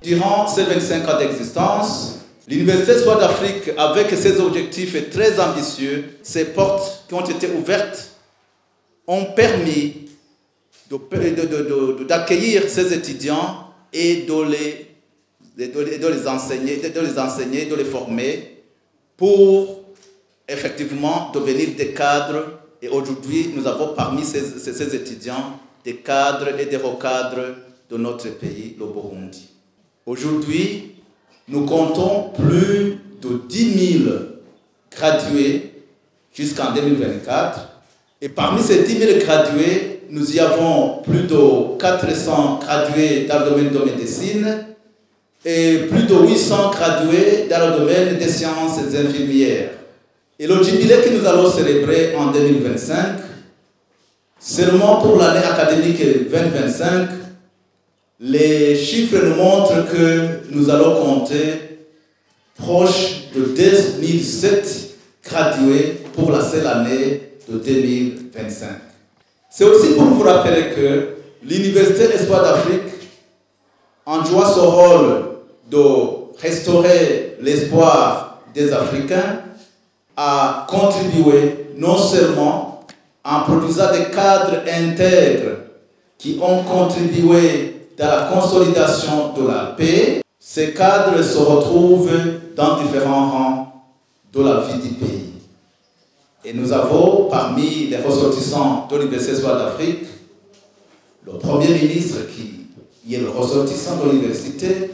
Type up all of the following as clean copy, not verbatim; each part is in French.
Durant ces 25 ans d'existence, l'Université Espoir d'Afrique, avec ses objectifs très ambitieux, ses portes qui ont été ouvertes, ont permis d'accueillir ces étudiants et de les enseigner, de les former pour effectivement devenir des cadres. Et aujourd'hui, nous avons parmi ces étudiants des cadres et des recadres de notre pays, le Burundi. Aujourd'hui, nous comptons plus de 10 000 gradués jusqu'en 2024. Et parmi ces 10 000 gradués, nous y avons plus de 400 gradués dans le domaine de médecine et plus de 800 gradués dans le domaine des sciences infirmières. Et le jubilé que nous allons célébrer en 2025, seulement pour l'année académique 2025, les chiffres nous montrent que nous allons compter proche de 2007 gradués pour la seule année de 2025. C'est aussi pour vous rappeler que l'Université Espoir d'Afrique, en jouant son rôle de restaurer l'espoir des Africains, a contribué non seulement en produisant des cadres intègres qui ont contribué dans la consolidation de la paix. Ces cadres se retrouvent dans différents rangs de la vie du pays. Et nous avons parmi les ressortissants de l'Université Espoir d'Afrique le Premier ministre qui est le ressortissant de l'université.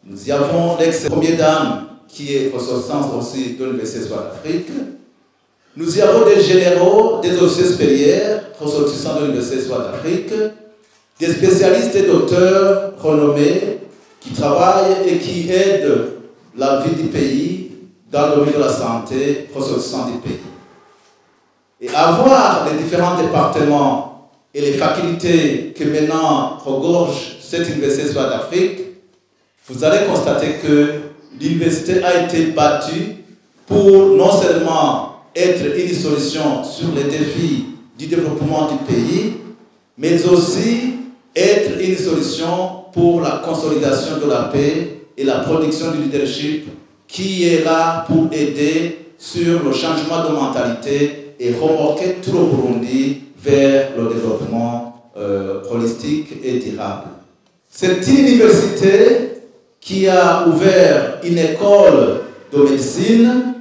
Nous y avons l'ex-première dame qui est ressortissante aussi de l'Université Espoir d'Afrique. Nous y avons des généraux, des officiers supérieurs ressortissants de l'Université Espoir d'Afrique, des spécialistes et docteurs renommés qui travaillent et qui aident la vie du pays dans le domaine de la santé ressortissant du pays. Et avoir les différents départements et les facultés que maintenant regorge cette Université Espoir d'Afrique, vous allez constater que l'université a été battue pour non seulement être une solution sur les défis du développement du pays, mais aussi être une solution pour la consolidation de la paix et la production du leadership qui est là pour aider sur le changement de mentalité et remorquer tout le Burundi vers le développement holistique et durable. C'est une université qui a ouvert une école de médecine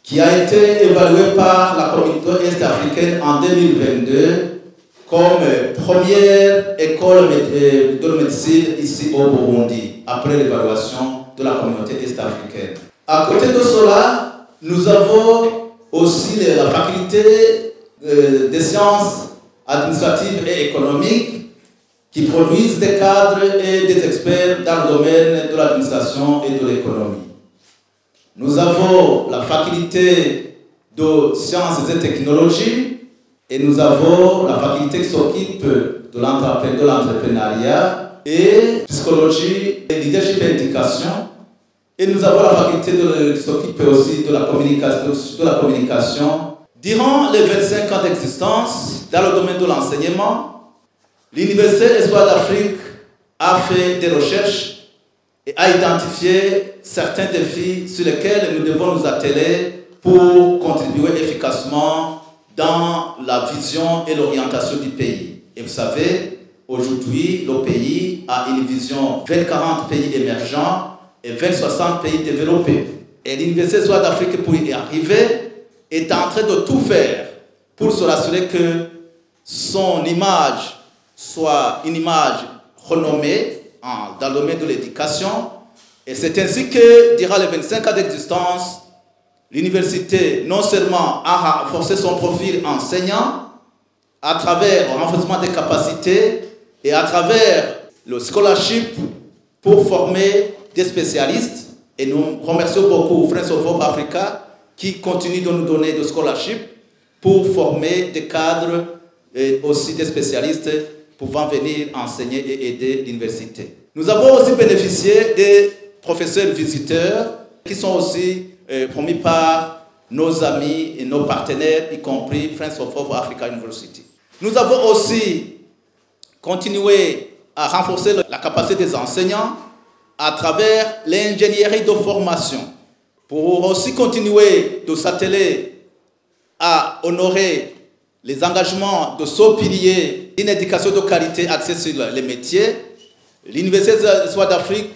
qui a été évaluée par la communauté est-africaine en 2022 comme première école de médecine ici au Burundi, après l'évaluation de la communauté est-africaine. À côté de cela, nous avons aussi la faculté des sciences administratives et économiques qui produisent des cadres et des experts dans le domaine de l'administration et de l'économie. Nous avons la faculté de sciences et technologies et nous avons la faculté qui s'occupe de l'entrepreneuriat et psychologie et leadership et éducation. Et nous avons la faculté qui s'occupe aussi de la communication. Durant les 25 ans d'existence, dans le domaine de l'enseignement, l'Université Espoir d'Afrique a fait des recherches et a identifié certains défis sur lesquels nous devons nous atteler pour contribuer efficacement dans la vision et l'orientation du pays. Et vous savez, aujourd'hui, le pays a une vision 20-40 pays émergents et 20-60 pays développés. Et l'Université Espoir d'Afrique, pour y arriver, est en train de tout faire pour se rassurer que son image soit une image renommée dans le domaine de l'éducation. Et c'est ainsi que, durant les 25 ans d'existence, l'université non seulement a renforcé son profil enseignant à travers le renforcement des capacités et à travers le scholarship pour former des spécialistes. Et nous remercions beaucoup Friends of Hope Africa qui continue de nous donner des scholarships pour former des cadres et aussi des spécialistes pouvant venir enseigner et aider l'université. Nous avons aussi bénéficié des professeurs visiteurs qui sont aussi promis par nos amis et nos partenaires, y compris Friends of Hope Africa University. Nous avons aussi continué à renforcer la capacité des enseignants à travers l'ingénierie de formation, pour aussi continuer de s'atteler à honorer les engagements de ce pilier d'une éducation de qualité axée sur les métiers. L'Université de d'Afrique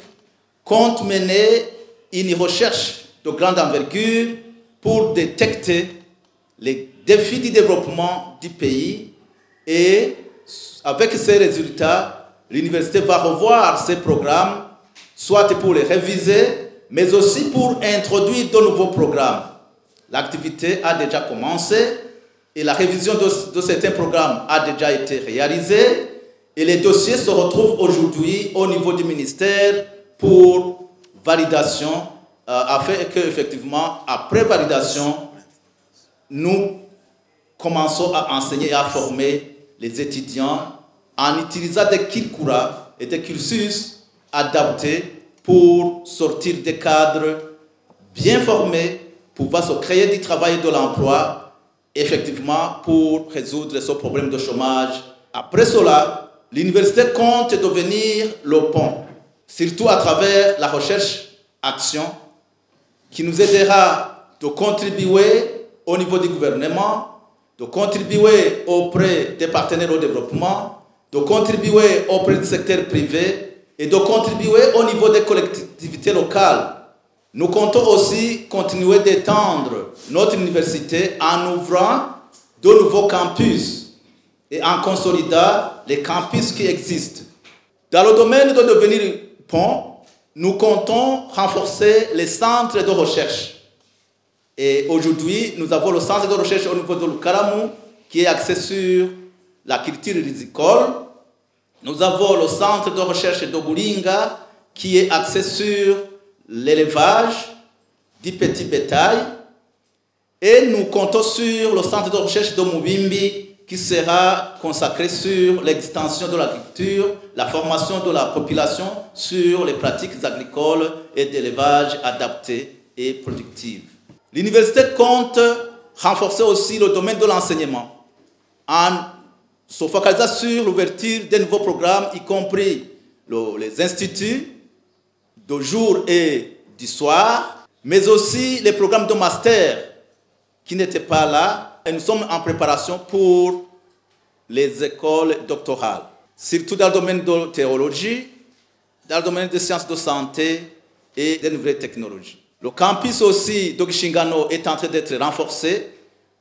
compte mener une recherche de grande envergure pour détecter les défis du développement du pays, et avec ces résultats, l'université va revoir ses programmes, soit pour les réviser, mais aussi pour introduire de nouveaux programmes. L'activité a déjà commencé et la révision de certains programmes a déjà été réalisée, et les dossiers se retrouvent aujourd'hui au niveau du ministère pour validation, afin que, effectivement, après validation, nous commençons à enseigner et à former les étudiants en utilisant des kirkura et des cursus adaptés pour sortir des cadres bien formés, pour pouvoir se créer du travail et de l'emploi, effectivement, pour résoudre ce problème de chômage. Après cela, l'université compte devenir le pont, surtout à travers la recherche-action, qui nous aidera de contribuer au niveau du gouvernement, de contribuer auprès des partenaires au développement, de contribuer auprès du secteur privé et de contribuer au niveau des collectivités locales. Nous comptons aussi continuer d'étendre notre université en ouvrant de nouveaux campus et en consolidant les campus qui existent. Dans le domaine de devenir pont, nous comptons renforcer les centres de recherche. Et aujourd'hui, nous avons le centre de recherche au niveau de l'Ukaramou, qui est axé sur la culture rizicole. Nous avons le centre de recherche de Buringa, qui est axé sur l'élevage du petit bétail. Et nous comptons sur le centre de recherche de Mubimbi, qui sera consacré sur l'extension de l'agriculture, la formation de la population sur les pratiques agricoles et d'élevage adaptées et productives. L'université compte renforcer aussi le domaine de l'enseignement en se focalisant sur l'ouverture de nouveaux programmes, y compris les instituts de jour et du soir, mais aussi les programmes de master qui n'étaient pas là. Et nous sommes en préparation pour les écoles doctorales, surtout dans le domaine de théologie, dans le domaine des sciences de santé et des nouvelles technologies. Le campus aussi d'Ogishingano est en train d'être renforcé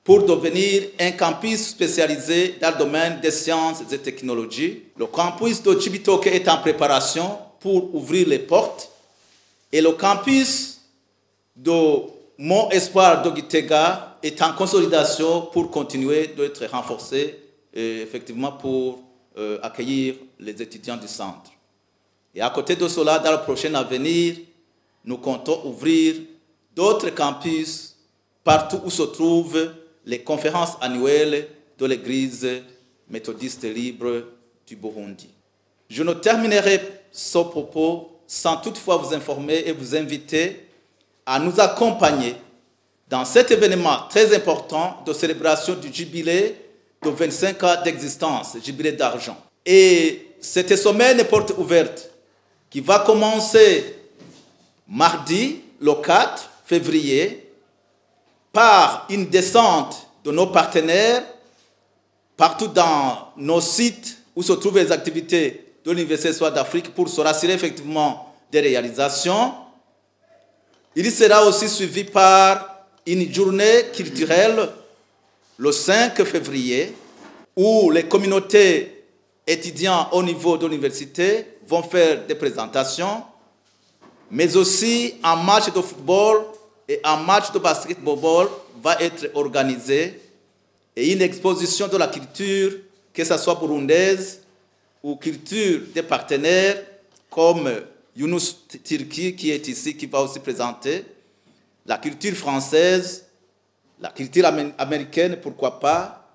pour devenir un campus spécialisé dans le domaine des sciences et des technologies. Le campus de Chibitoke est en préparation pour ouvrir les portes. Et le campus de Mont Espoir d'Ogitega est en consolidation pour continuer d'être renforcé, effectivement pour accueillir les étudiants du centre. Et à côté de cela, dans le prochain avenir, nous comptons ouvrir d'autres campus partout où se trouvent les conférences annuelles de l'Église méthodiste libre du Burundi. Je ne terminerai ce propos sans toutefois vous informer et vous inviter à nous accompagner dans cet événement très important de célébration du jubilé de 25 ans d'existence, jubilé d'argent. Et cette semaine porte ouverte qui va commencer mardi, le 4 février, par une descente de nos partenaires partout dans nos sites où se trouvent les activités de l'Université d'Afrique pour se rassurer effectivement des réalisations. Il sera aussi suivi par une journée culturelle le 5 février où les communautés étudiantes au niveau de l'université vont faire des présentations, mais aussi un match de football et un match de basketball va être organisé, et une exposition de la culture, que ce soit burundaise ou culture des partenaires comme Yunus Turki qui est ici, qui va aussi présenter, la culture française, la culture américaine, pourquoi pas,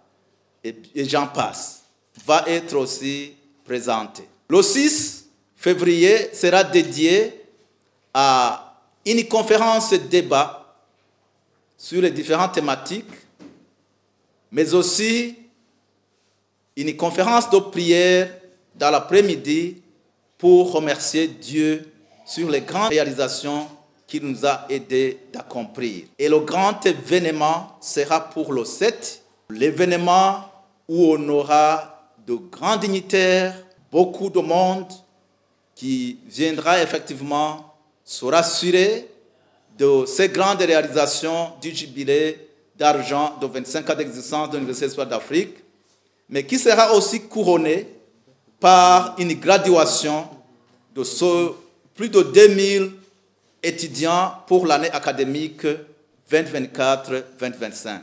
et j'en passe, va être aussi présentée. Le 6 février sera dédié à une conférence débat sur les différentes thématiques, mais aussi une conférence de prière dans l'après-midi pour remercier Dieu sur les grandes réalisations qu'il nous a aidé d'accomplir. Et le grand événement sera pour le 7, l'événement où on aura de grands dignitaires, beaucoup de monde qui viendra effectivement se rassurer de ces grandes réalisations du jubilé d'argent de 25 ans d'existence de l'Université Espoir d'Afrique, mais qui sera aussi couronné par une graduation de plus de 2000 étudiants pour l'année académique 2024-2025.